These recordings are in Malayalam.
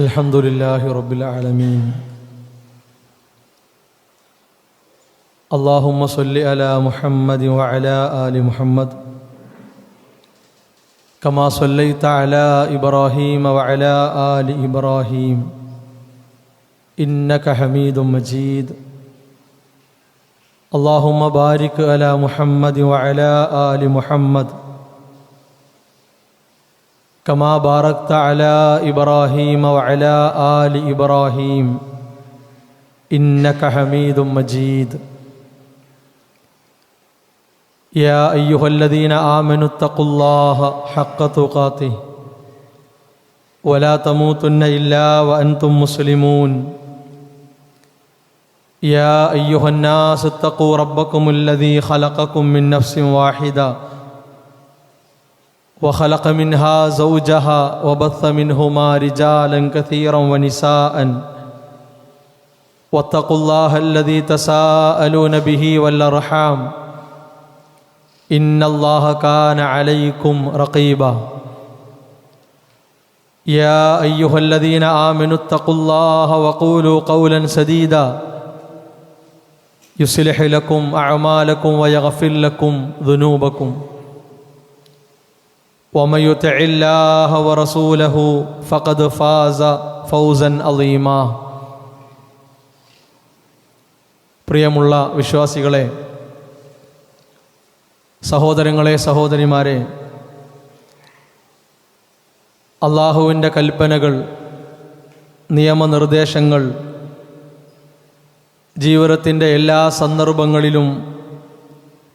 അൽഹംദുലില്ലാഹി റബ്ബിൽ ആലമീൻ. അല്ലാഹുമ്മ സ്വല്ലി അലാ മുഹമ്മദി വഅലാ ആലി മുഹമ്മദ് കമാ സ്വല്ലൈത അലാ ഇബ്രാഹീമ വഅലാ ആലി ഇബ്രാഹീം ഇന്നക ഹമീദും മജീദ്. അല്ലാഹുമ്മ ബാരിക് അലാ മുഹമ്മദി വഅലാ ആലി മുഹമ്മദ് കമാ ബാറക്ത അലാ ഇബ്രാഹീമ വഅലാ ആലി ഇബ്രാഹീം ഇന്നക ഹമീദും മജീദ്. യാ അയ്യുഹല്ലദീന ആമനു തഖുല്ലാഹ ഹഖ്ക തുഖാതിഹി വലാ തമൂതുന്ന ഇല്ലാ വഅൻതും മുസ്ലിമൂൻ. യാ അയ്യുഹന്നാസു തഖൂ റബ്ബക്കുമുല്ലദീ ഖലഖക്കും മിൻ നഫ്സിൻ വാഹിദ وخلق منها زوجها وبث منهما رجالا كثيرا ونساء واتقوا الله الذي تساءلون به والأرحام إن الله كان عليكم رقيبا. يا أيها الذين آمنوا اتقوا الله وقولوا قولا سديدا يصلح لكم أعمالكم ويغفر لكم ذنوبكم ومن يطع الله ورسوله فقد فاز فوزا عظيما. പ്രിയമുള്ള വിശ്വാസികളെ, സഹോദരങ്ങളെ, സഹോദരിമാരെ, അള്ളാഹുവിൻ്റെ കൽപ്പനകൾ, നിയമനിർദ്ദേശങ്ങൾ ജീവിതത്തിൻ്റെ എല്ലാ സന്ദർഭങ്ങളിലും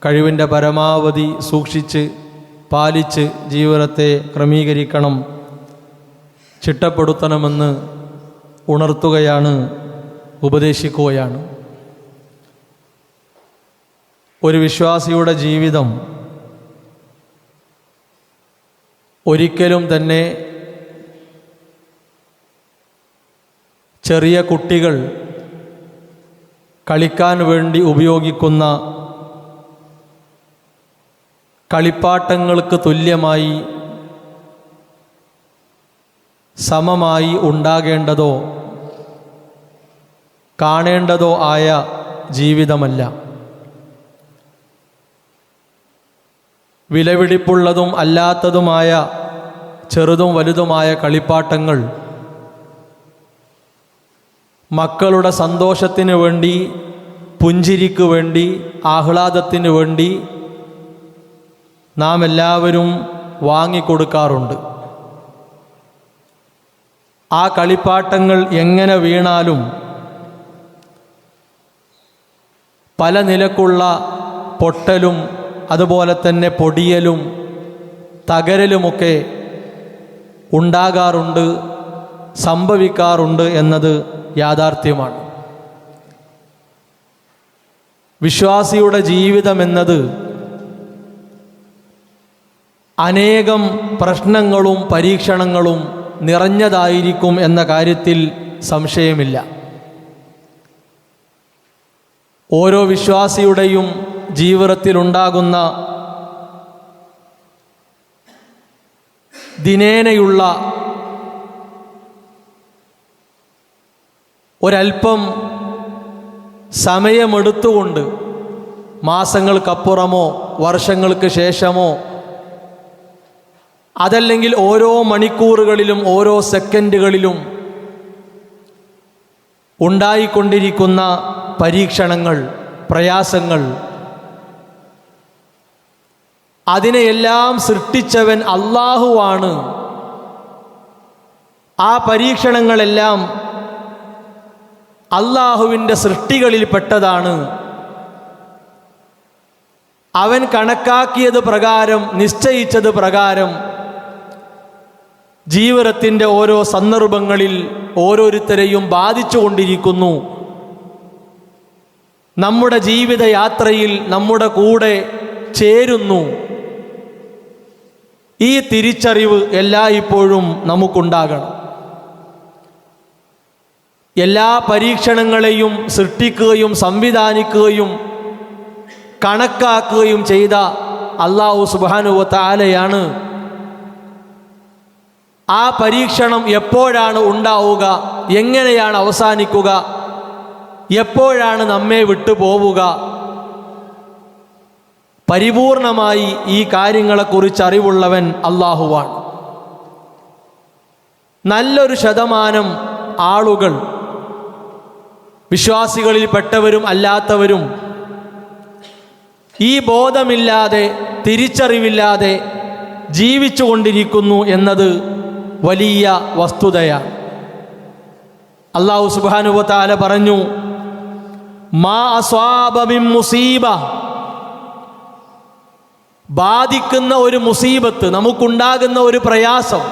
കഴിവിൻ്റെ പരമാവധി സൂക്ഷിച്ച് പാലിച്ച് ജീവിതത്തെ ക്രമീകരിക്കണം, ചിട്ടപ്പെടുത്തണമെന്ന് ഉണർത്തുകയാണ്, ഉപദേശിക്കുകയാണ്. ഒരു വിശ്വാസിയുടെ ജീവിതം ഒരിക്കലും തന്നെ ചെറിയ കുട്ടികൾ കളിക്കാൻ വേണ്ടി ഉപയോഗിക്കുന്ന കളിപ്പാട്ടങ്ങൾക്ക് തുല്യമായി സമമായി ഉണ്ടാകേണ്ടതോ കാണേണ്ടതോ ആയ ജീവിതമല്ല. വിലപിടിപ്പുള്ളതും അല്ലാത്തതുമായ ചെറുതും വലുതുമായ കളിപ്പാട്ടങ്ങൾ മക്കളുടെ സന്തോഷത്തിന് വേണ്ടി, പുഞ്ചിരിക്ക് വേണ്ടി, ആഹ്ലാദത്തിന് വേണ്ടി നാം എല്ലാവരും വാങ്ങിക്കൊടുക്കാറുണ്ട്. ആ കളിപ്പാട്ടങ്ങൾ എങ്ങനെ വീണാലും പല നിലക്കുള്ള പൊട്ടലും അതുപോലെ തന്നെ പൊടിയലും തകരലുമൊക്കെ ഉണ്ടാകാറുണ്ട്, സംഭവിക്കാറുണ്ട് എന്നത് യാഥാർത്ഥ്യമാണ്. വിശ്വാസിയുടെ ജീവിതമെന്നത് അനേകം പ്രശ്നങ്ങളും പരീക്ഷണങ്ങളും നിറഞ്ഞതായിരിക്കും എന്ന കാര്യത്തിൽ സംശയമില്ല. ഓരോ വിശ്വാസിയുടെയും ജീവിതത്തിലുണ്ടാകുന്ന ദിനേനയുള്ള ഒരൽപ്പം സമയമെടുത്തുകൊണ്ട്, മാസങ്ങൾക്കപ്പുറമോ വർഷങ്ങൾക്ക് ശേഷമോ അതല്ലെങ്കിൽ ഓരോ മണിക്കൂറുകളിലും ഓരോ സെക്കൻഡുകളിലും ഉണ്ടായിക്കൊണ്ടിരിക്കുന്ന പരീക്ഷണങ്ങൾ, പ്രയാസങ്ങൾ, അതിനെയെല്ലാം സൃഷ്ടിച്ചവൻ അല്ലാഹുവാണ്. ആ പരീക്ഷണങ്ങളെല്ലാം അല്ലാഹുവിൻ്റെ സൃഷ്ടികളിൽപ്പെട്ടതാണ്. അവൻ കണക്കാക്കിയത് പ്രകാരം, നിശ്ചയിച്ചത് പ്രകാരം ജീവിതത്തിൻ്റെ ഓരോ സന്ദർഭങ്ങളിൽ ഓരോരുത്തരെയും ബാധിച്ചുകൊണ്ടിരിക്കുന്നു. നമ്മുടെ ജീവിതയാത്രയിൽ നമ്മുടെ കൂടെ ചേരുന്നു. ഈ തിരിച്ചറിവ് എല്ലായ്പ്പോഴും നമുക്കുണ്ടാകണം. എല്ലാ പരീക്ഷണങ്ങളെയും സൃഷ്ടിക്കുകയും സംവിധാനിക്കുകയും കണക്കാക്കുകയും ചെയ്ത അല്ലാഹു സുബ്ഹാനഹു വ തആലയാണ് ആ പരീക്ഷണം എപ്പോഴാണ് ഉണ്ടാവുക, എങ്ങനെയാണ് അവസാനിക്കുക, എപ്പോഴാണ് നമ്മെ വിട്ടു പോവുക, പരിപൂർണമായി ഈ കാര്യങ്ങളെക്കുറിച്ച് അറിവുള്ളവൻ അല്ലാഹുവാണ്. നല്ലൊരു ശതമാനം ആളുകൾ, വിശ്വാസികളിൽ പെട്ടവരും അല്ലാത്തവരും, ഈ ബോധമില്ലാതെ, തിരിച്ചറിവില്ലാതെ ജീവിച്ചു കൊണ്ടിരിക്കുന്നു എന്നത് വലിയ വസ്തുതയാണ്. അല്ലാഹു സുബ്ഹാനഹു വ തആല പറഞ്ഞു, മാ അസ്വാബ മിൻ മുസീബ, ബാധിക്കുന്ന ഒരു മുസീബത്ത്, നമുക്കുണ്ടാകുന്ന ഒരു പ്രയാസം,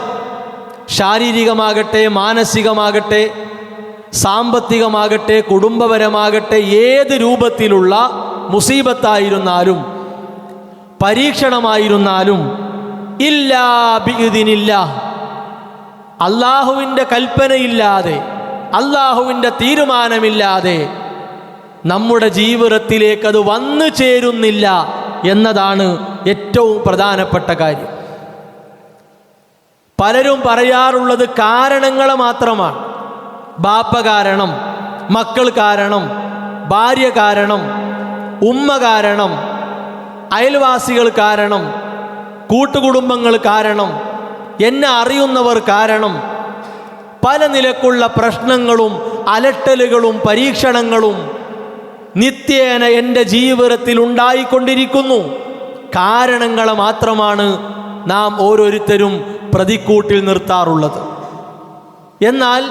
ശാരീരികമാകട്ടെ, മാനസികമാകട്ടെ, സാമ്പത്തികമാകട്ടെ, കുടുംബപരമാകട്ടെ, ഏത് രൂപത്തിലുള്ള മുസീബത്തായിരുന്നാലും പരീക്ഷണമായിരുന്നാലും ഇല്ലാ ബിഇദ്നില്ലാഹ്, അല്ലാഹുവിൻ്റെ കൽപ്പനയില്ലാതെ, അല്ലാഹുവിൻ്റെ തീരുമാനമില്ലാതെ നമ്മുടെ ജീവിതത്തിലേക്ക് അത് വന്നു ചേരുന്നില്ല എന്നതാണ് ഏറ്റവും പ്രധാനപ്പെട്ട കാര്യം. പലരും പറയാറുള്ളത് കാരണങ്ങൾ മാത്രമാണ്. ബാപ്പ കാരണം, മക്കൾ കാരണം, ഭാര്യ കാരണം, ഉമ്മ കാരണം, അയൽവാസികൾ കാരണം, കൂട്ടുകുടുംബങ്ങൾ കാരണം, എന്നെ അറിയുന്നവർ കാരണം, പല നിലക്കുള്ള പ്രശ്നങ്ങളും അലട്ടലുകളും പരീക്ഷണങ്ങളും നിത്യേന എൻ്റെ ജീവിതത്തിൽ ഉണ്ടായിക്കൊണ്ടിരിക്കുന്നു. കാരണങ്ങൾ മാത്രമാണ് നാം ഓരോരുത്തരും പ്രതിക്കൂട്ടിൽ നിർത്താറുള്ളത്. എന്നാൽ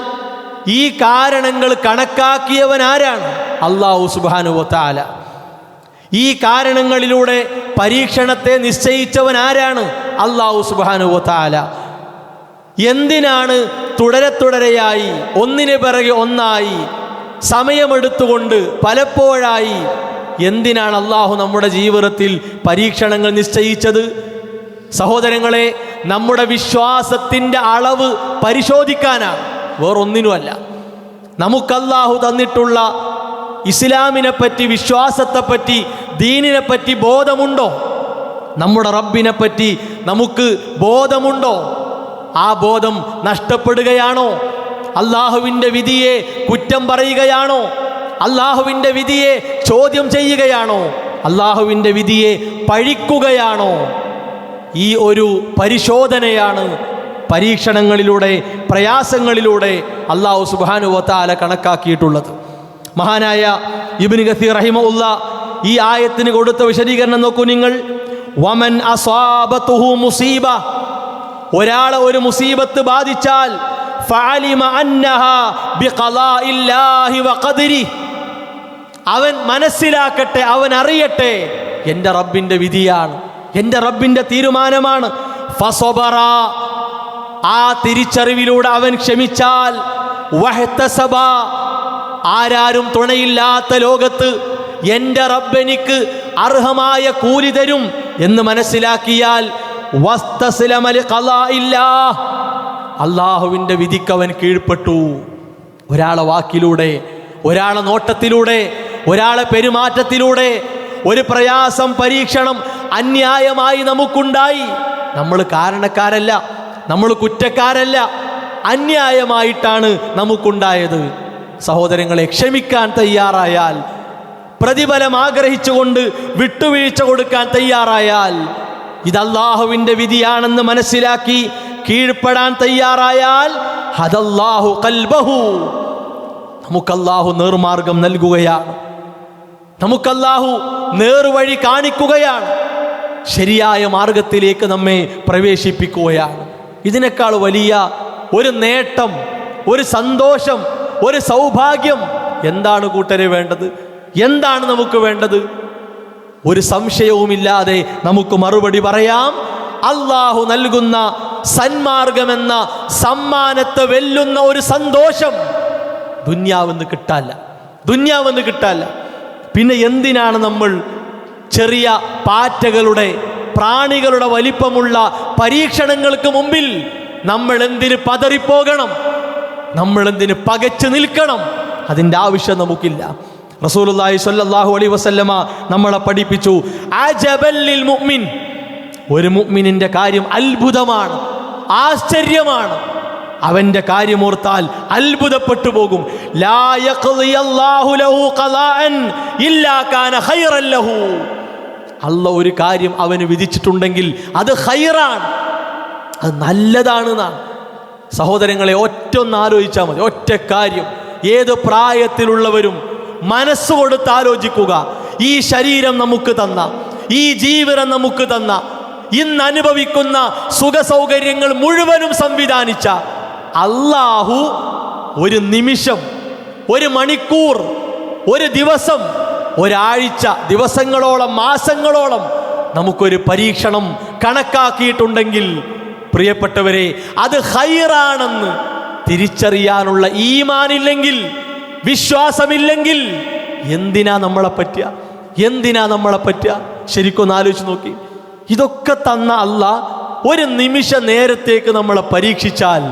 ഈ കാരണങ്ങൾ കണക്കാക്കിയവൻ ആരാണ്? അല്ലാഹു സുബ്ഹാനഹു വ തആല. ഈ കാരണങ്ങളിലൂടെ പരീക്ഷണത്തെ നിശ്ചയിച്ചവൻ ആരാണ്? അല്ലാഹു സുബ്ഹാനഹു വ തആല. എന്തിനാണ് തുടരെയായി, ഒന്നിനു പിറകെ ഒന്നായി, സമയമെടുത്തുകൊണ്ട് പലപ്പോഴായി എന്തിനാണ് അല്ലാഹു നമ്മുടെ ജീവിതത്തിൽ പരീക്ഷണങ്ങൾ നിശ്ചയിച്ചത്? സഹോദരങ്ങളെ, നമ്മുടെ വിശ്വാസത്തിൻ്റെ അളവ് പരിശോധിക്കാനാണ്, വേറൊന്നിനുമല്ല. നമുക്ക് അല്ലാഹു തന്നിട്ടുള്ള ഇസ്ലാമിനെപ്പറ്റി, വിശ്വാസത്തെപ്പറ്റി, ദീനിനെപ്പറ്റി ബോധമുണ്ടോ? നമ്മുടെ റബ്ബിനെപ്പറ്റി നമുക്ക് ബോധമുണ്ടോ? ആ ബോധം നഷ്ടപ്പെടുകയാണോ? അല്ലാഹുവിൻ്റെ വിധിയെ കുറ്റം പറയുകയാണോ? അല്ലാഹുവിൻ്റെ വിധിയെ ചോദ്യം ചെയ്യുകയാണോ? അല്ലാഹുവിൻ്റെ വിധിയെ പഴിക്കുകയാണോ? ഈ ഒരു പരിശോധനയാണ് പരീക്ഷണങ്ങളിലൂടെ, പ്രയാസങ്ങളിലൂടെ അല്ലാഹു സുബ്ഹാനഹു വ തആല കണക്കാക്കിയിട്ടുള്ളത്. മഹാനായ ഇബ്നു കസീർ റഹിമഹുല്ലാഹ് ഈ ആയത്തിന് കൊടുത്ത വിശദീകരണം നോക്കൂ നിങ്ങൾ. വമൻ അസ്വാബതുഹു മുസീബ, ഒരാളെ ഒരു മുസീബത്ത് ബാധിച്ചാൽ ഫഅലിമ അന്നഹാ ബിഖളാഇല്ലാഹി വഖദരി, അവൻ മനസ്സിലാക്കട്ടെ, അവൻ അറിയട്ടെ, എൻ്റെ റബ്ബിൻ്റെ വിധിയാണ്, എൻ്റെ റബ്ബിൻ്റെ തീരുമാനമാണ്. ഫസബറ, ആ തിരിച്ചറിവിലൂടെ അവൻ ക്ഷമിച്ചാൽ, വഹ്തസബ, ആരാരും തുണയില്ലാത്ത ലോകത്ത് എൻ്റെ റബ്ബ് എനിക്ക് അർഹമായ കൂലി തരും എന്ന് മനസ്സിലാക്കിയാൽ, വസ്തസ്ലമ ലിഖളാഇല്ലാഹ്, അല്ലാഹുവിൻ്റെ വിധിക്കവൻ കീഴ്പ്പെട്ടു. ഒരാളെ വാക്കിലൂടെ, ഒരാളെ നോട്ടത്തിലൂടെ, ഒരാളെ പെരുമാറ്റത്തിലൂടെ ഒരു പ്രയാസം, പരീക്ഷണം അന്യായമായി നമുക്കുണ്ടായി, നമ്മൾ കാരണക്കാരല്ല, നമ്മൾ കുറ്റക്കാരല്ല, അന്യായമായിട്ടാണ് നമുക്കുണ്ടായത്. സഹോദരങ്ങളെ, ക്ഷമിക്കാൻ തയ്യാറായാൽ, പ്രതിഫലം ആഗ്രഹിച്ചുകൊണ്ട് വിട്ടുവീഴ്ച കൊടുക്കാൻ തയ്യാറായാൽ, ഇത് അല്ലാഹുവിൻ്റെ വിധിയാണെന്ന് മനസ്സിലാക്കി കീഴ്പ്പെടാൻ തയ്യാറായാൽ, ഹദല്ലാഹു ഖൽബഹു, നമുക്കല്ലാഹു നേർമാർഗം നൽകുകയാണ്, നമുക്കല്ലാഹു നേർവഴി കാണിക്കുകയാണ്, ശരിയായ മാർഗത്തിലേക്ക് നമ്മെ പ്രവേശിപ്പിക്കുകയാണ്. ഇതിനേക്കാൾ വലിയ ഒരു നേട്ടം, ഒരു സന്തോഷം, ഒരു സൗഭാഗ്യം എന്താണ് കൂട്ടരെ വേണ്ടത്? എന്താണ് നമുക്ക് വേണ്ടത്? ഒരു സംശയവുമില്ലാതെ നമുക്ക് മറുപടി പറയാം, അല്ലാഹു നൽകുന്ന സന്മാർഗമെന്ന സമ്മാനത്തെ വെല്ലുന്ന ഒരു സന്തോഷം ദുന്യാവെന്ന് കിട്ടാല്ല. പിന്നെ എന്തിനാണ് നമ്മൾ ചെറിയ പാറ്റകളുടെ, പ്രാണികളുടെ വലിപ്പമുള്ള പരീക്ഷണങ്ങൾക്ക് മുമ്പിൽ നമ്മൾ എന്തിന് പതറിപ്പോകണം? നമ്മൾ എന്തിന് പകച്ചു നിൽക്കണം? അതിൻ്റെ ആവശ്യം നമുക്കില്ല. റസൂലുള്ളാഹി സ്വല്ലല്ലാഹു അലൈഹി വസല്ലമ നമ്മളെ പഠിപ്പിച്ചു, അജബൽ ലിൽ മുഅ്മിൻ, ഒരു മുഅ്മിനിന്റെ കാര്യം അത്ഭുതമാണ്, ആശ്ചര്യമാണ്. അവന്റെ കാര്യമോർത്താൽ അത്ഭുതപ്പെട്ടു പോകും. ലാ യഖ്ദിയല്ലാഹു ലഹു ഖളാഅൻ ഇല്ലാ കാന ഖൈറൻ ലഹു. അല്ലാഹ് ഒരു കാര്യം അവന് വിധിച്ചിട്ടുണ്ടെങ്കിൽ അത് ഖൈറാണ്, അത് നല്ലതാണ്. സഹോദരങ്ങളെ, ഒറ്റൊന്ന് ആലോചിച്ചാൽ മതി. ഒറ്റ കാര്യം ഏത് പ്രായത്തിലുള്ളവരും മനസ്സ് കൊടുത്ത് ആലോചിക്കുക. ഈ ശരീരം നമുക്ക് തന്ന, ഈ ജീവിതം നമുക്ക് തന്ന, ഇന്ന് അനുഭവിക്കുന്ന സുഖ സൗകര്യങ്ങൾ മുഴുവനും സംവിധാനിച്ച അല്ലാഹു ഒരു നിമിഷം, ഒരു മണിക്കൂർ, ഒരു ദിവസം, ഒരാഴ്ച, ദിവസങ്ങളോളം, മാസങ്ങളോളം നമുക്കൊരു പരീക്ഷണം കണക്കാക്കിയിട്ടുണ്ടെങ്കിൽ പ്രിയപ്പെട്ടവരെ, അത് ഖൈറാണെന്ന് തിരിച്ചറിയാനുള്ള ഈമാനില്ലെങ്കിൽ, വിശ്വാസമില്ലെങ്കിൽ എന്തിനാ നമ്മളെ പറ്റുക? ശരിക്കൊന്ന് ആലോചിച്ച് നോക്കി. ഇതൊക്കെ തന്ന അല്ലാഹ് ഒരു നിമിഷ നേരത്തേക്ക് നമ്മളെ പരീക്ഷിച്ചാൽ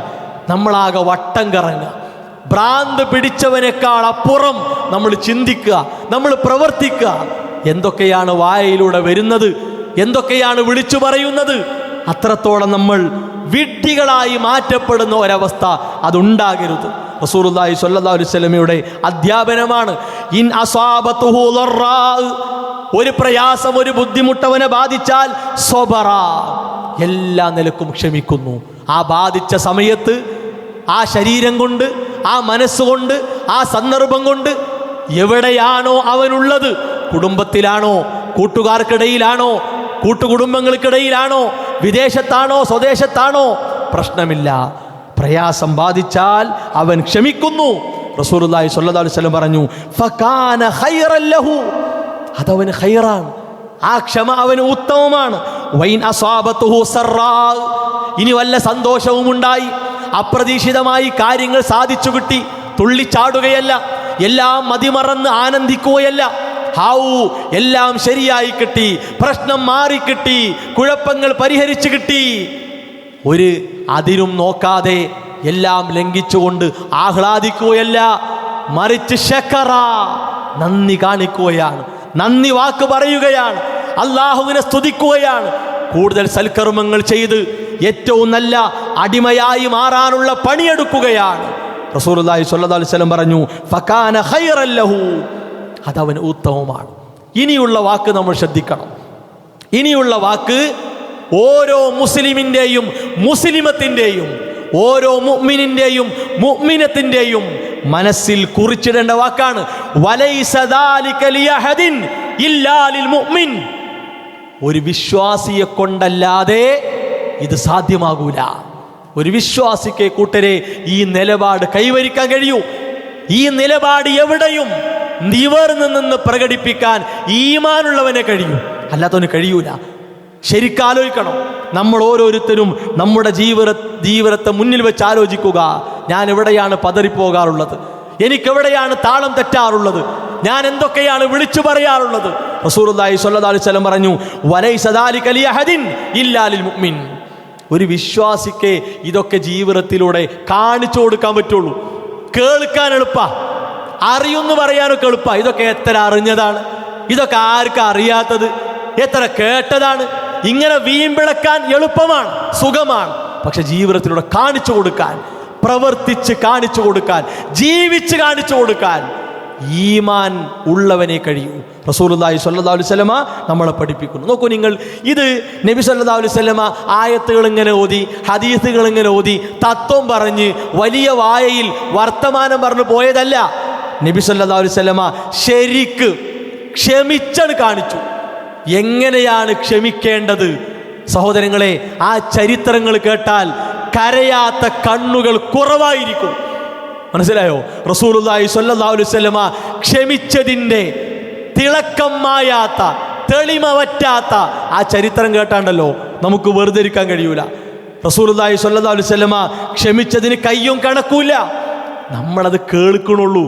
നമ്മളാകെ വട്ടം കറങ്ങുക. ഭ്രാന്ത് പിടിച്ചവനേക്കാൾ അപ്പുറം നമ്മൾ ചിന്തിക്കുക, നമ്മൾ പ്രവർത്തിക്കുക. എന്തൊക്കെയാണ് വായയിലൂടെ വരുന്നത്, എന്തൊക്കെയാണ് വിളിച്ചു പറയുന്നത്, അത്രത്തോളം നമ്മൾ വിഡ്ഢികളായി മാറ്റപ്പെടുന്ന ഒരവസ്ഥ അതുണ്ടാകരുത്. റസൂലുള്ളാഹി സ്വല്ലല്ലാഹു അലൈഹി വസല്ലമയുടെ അധ്യാപനമാണ്. ഇൻ അസാബതുഹു ദർറാ, ഒരു പ്രയാസം, ഒരു ബുദ്ധിമുട്ടവനെ ബാധിച്ചാൽ സ്വബറ, എല്ലാ നിലക്കും ക്ഷമിക്കുന്നു. ആ ബാധിച്ച സമയത്ത് ആ ശരീരം കൊണ്ട്, ആ മനസ്സുകൊണ്ട്, ആ സന്ദർഭം കൊണ്ട് എവിടെയാണോ അവനുള്ളത്, കുടുംബത്തിലാണോ, കൂട്ടുകാർക്കിടയിലാണോ, കൂട്ടുകുടുംബങ്ങൾക്കിടയിലാണോ, വിദേശത്താണോ, സ്വദേശത്താണോ, പ്രശ്നമില്ല. പ്രയാസം ബാധിച്ചാൽ അവൻ ക്ഷമിക്കുന്നു. റസൂലുള്ളാഹി സ്വല്ലല്ലാഹു അലൈഹി വസല്ലം പറഞ്ഞു, ഫകാന ഖൈറൻ ലഹു, അതവന് ഖൈറാണ്, ആ ക്ഷമ അവന് ഉത്തമമാണ്. വൈൻ അസാബതുഹു സറാ, ഇനി വല്ല സന്തോഷവും ഉണ്ടായി, അപ്രതീക്ഷിതമായി കാര്യങ്ങൾ സാധിച്ചു കിട്ടി, തുള്ളിച്ചാടുകയല്ല, എല്ലാം മതിമറന്ന് ആനന്ദിക്കുകയല്ല. എല്ലാം ശരിയായി കിട്ടി, പ്രശ്നം മാറിക്കിട്ടി, കുഴപ്പങ്ങൾ പരിഹരിച്ചു കിട്ടി, ഒരു അതിരും നോക്കാതെ എല്ലാം ലംഘിച്ചുകൊണ്ട് ആഹ്ലാദിക്കുകയല്ല, മറിച്ച് ശക്കറ, നന്ദി കാണിക്കുകയാണ്, നന്ദി വാക്ക് പറയുകയാണ്, അള്ളാഹുവിനെ സ്തുതിക്കുകയാണ്, കൂടുതൽ സൽക്കർമ്മങ്ങൾ ചെയ്ത് ഏറ്റവും നല്ല അടിമയായി മാറാനുള്ള പണിയെടുക്കുകയാണ്. റസൂലുള്ളാഹി സ്വല്ലല്ലാഹു അലൈഹി വസല്ലം പറഞ്ഞു, ഫകാന ഖൈറൻ ലഹു, അതവന് ഉത്തമമാണ്. ഇനിയുള്ള വാക്ക് നമ്മൾ ശ്രദ്ധിക്കണം. ഇനിയുള്ള വാക്ക് ഓരോ മുസ്ലിമിൻ്റെയും മുസ്ലിമത്തിൻ്റെയും, ഓരോ മുഅ്മിനിൻ്റെയും മുഅ്മിനത്തിൻ്റെയും മനസ്സിൽ കുറിച്ചിടേണ്ട വാക്കാണ്. വലൈസ ദാലിക ലിയഹദിൻ ഇല്ലാ ലിൽ മുഅ്മിൻ, ഒരു വിശ്വാസിയെ കൊണ്ടല്ലാതെ ഇത് സാധ്യമാകൂല. ഒരു വിശ്വാസിക്ക് കൂട്ടരെ ഈ നിലപാട് കൈവരിക്കാൻ കഴിയൂ. ഈ നിലപാട് എവിടെയും നിവർന്ന് നിന്ന് പ്രകടിപ്പിക്കാൻ ഈമാനുള്ളവനെ കഴിയൂ, അല്ലാത്തവന് കഴിയൂല. ശരിക്കാലോചിക്കണം. നമ്മൾ ഓരോരുത്തരും നമ്മുടെ ജീവിതത്തെ മുന്നിൽ വെച്ച് ആലോചിക്കുക. ഞാൻ എവിടെയാണ് പതറിപ്പോകാറുള്ളത്? എനിക്കെവിടെയാണ് താളം തെറ്റാറുള്ളത്? ഞാൻ എന്തൊക്കെയാണ് വിളിച്ചു പറയാറുള്ളത്? റസൂലുള്ളാഹി സ്വല്ലല്ലാഹു അലൈഹി വസല്ലം പറഞ്ഞു, വലൈസ ദാലിക ലിയഹദിൻ ഇല്ലാ ലിൽ മുഅ്മിൻ, ഒരു വിശ്വാസിക്ക് ഇതൊക്കെ ജീവിതത്തിലൂടെ കാണിച്ചു കൊടുക്കാൻ പറ്റുള്ളൂ. കേൾക്കാൻ എളുപ്പ, അറിയുന്നു പറയാനൊക്കെ എളുപ്പ. ഇതൊക്കെ എത്ര അറിഞ്ഞതാണ്, ഇതൊക്കെ ആർക്കും അറിയാത്തത്, എത്ര കേട്ടതാണ്. ഇങ്ങനെ വീമ്പിളക്കാൻ എളുപ്പമാണ്, സുഖമാണ്. പക്ഷെ ജീവിതത്തിലൂടെ കാണിച്ചു കൊടുക്കാൻ, പ്രവർത്തിച്ച് കാണിച്ചു കൊടുക്കാൻ, ജീവിച്ച് കാണിച്ചു കൊടുക്കാൻ ഈമാൻ ഉള്ളവനെ കഴിയൂ. റസൂലുള്ളാഹി സ്വല്ലല്ലാഹു അലൈഹി വസല്ലമ നമ്മളെ പഠിപ്പിക്കുന്നു. നോക്കൂ നിങ്ങൾ, ഇത് നബി സല്ലല്ലാഹു അലൈഹി വസല്ലമ ആയത്തുകൾ ഇങ്ങനെ ഓതി, ഹദീസുകൾ ഇങ്ങനെ ഓതി, തത്വം പറഞ്ഞ് വലിയ വായയിൽ വർത്തമാനം പറഞ്ഞു പോയതല്ല. നബി സല്ലല്ലാഹു അലൈഹി വസല്ലമ ശരിക്ക് ക്ഷമിച്ചത് കാണിച്ചു. എങ്ങനെയാണ് ക്ഷമിക്കേണ്ടത്? സഹോദരങ്ങളെ, ആ ചരിത്രങ്ങൾ കേട്ടാൽ കരയാത്ത കണ്ണുകൾ കുറവായിരിക്കും. മനസ്സിലായോ? റസൂലുള്ളാഹി സ്വല്ലല്ലാഹു അലൈഹി വസല്ലമ ക്ഷമിച്ചതിൻ്റെ തിളക്കം മായാത്ത, തെളിമ വറ്റാത്ത ആ ചരിത്രം കേട്ടാണ്ടല്ലോ നമുക്ക് വെറുതെ ഇരിക്കാൻ കഴിയൂല. റസൂലുള്ളാഹി സ്വല്ലല്ലാഹു അലൈഹി വസല്ലമ ക്ഷമിച്ചതിന് കയ്യും കണക്കൂല. നമ്മളത് കേൾക്കണുള്ളൂ.